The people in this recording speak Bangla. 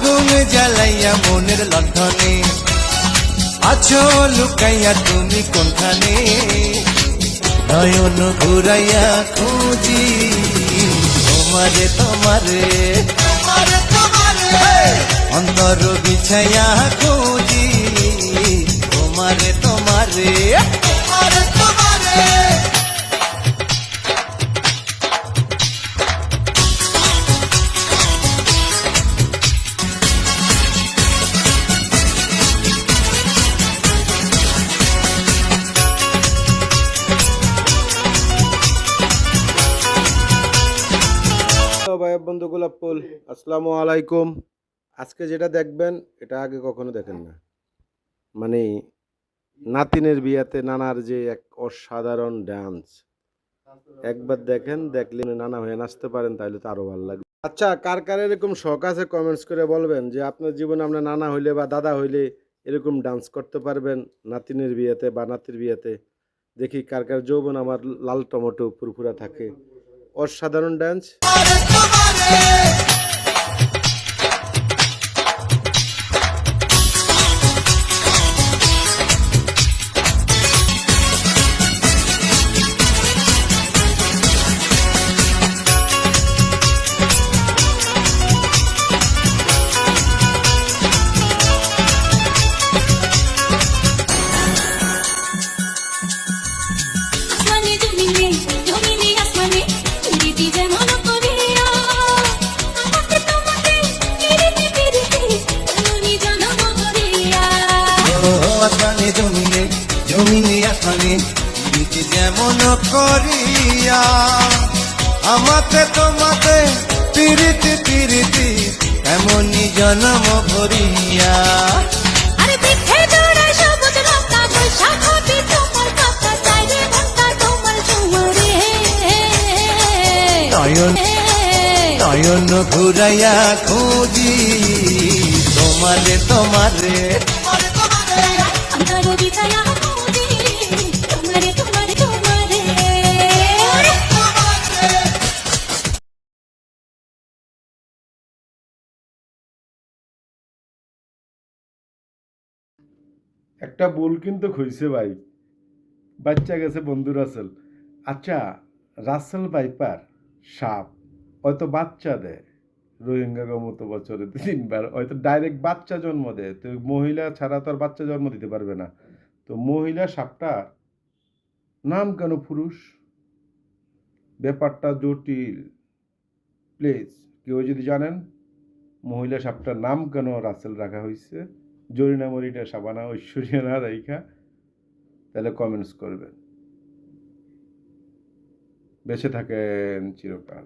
আগুন জ্বালাইয়া মনের লণ্ঠনে আছো লুকাইয়া তুমি কোনখানে নয়ন ঘুরাইয়া খুঁজি তোমারে তোমারে অন্তর বিছাইয়া খুঁজি তোমারে তোমারে ভাই বন্ধু গোলাপ ফুল, আসসালামু আলাইকুম। আজকে যেটা দেখবেন এটা আগে কখনো দেখেন না। মানে নাতিনের বিয়াতে নানার যে এক অসাধারণ ডান্স, একবার দেখেন, দেখলে নানা হয়ে নাচতে পারেন, তাহলে তো আরো ভালো লাগবে। আচ্ছা, কার কার এরকম শখ আছে কমেন্টস করে বলবেন যে আপনার জীবনে আপনার নানা হইলে বা দাদা হইলে এরকম ডান্স করতে পারবেন নাতিনের বিয়েতে বা নাতির বিয়েতে। দেখি কার কার যৌবন আমার লাল টমেটো ফুরফুরা থাকে। অসাধারণ ডান্স। জমিনে আসমানে নিচে যেমন করিয়া আমাতে তোমাতে পিরিতি পিরিতি এমনই জন্ম ভরিয়া নয়ন ঘুরাইয়া খুঁজি তোমারে তোমারে একটা ভুল কিন্তু হইছে ভাই, বাচ্চা গেছে বন্ধু রাসেল। আচ্ছা, রাসেল ভাইপার সাপ হয়তো বাচ্চা দেয় রোহিঙ্গা মতো বছরে 3বার, হয়তো ডাইরেক্ট বাচ্চা জন্ম দেয়। তো মহিলা ছাড়া তো আর বাচ্চা জন্ম দিতে পারবে না। তো মহিলা সাপটা নাম কেন পুরুষ? ব্যাপারটা জটিল। প্লিজ কেউ যদি জানেন মহিলা সাপটার নাম কেন রাসেল রাখা হয়েছে, জরিনা মরিনা সাবানা ঐশ্বরিয়া না রাইখা, তাহলে কমেন্টস করবেন। বেঁচে থাকেন চিরকাল।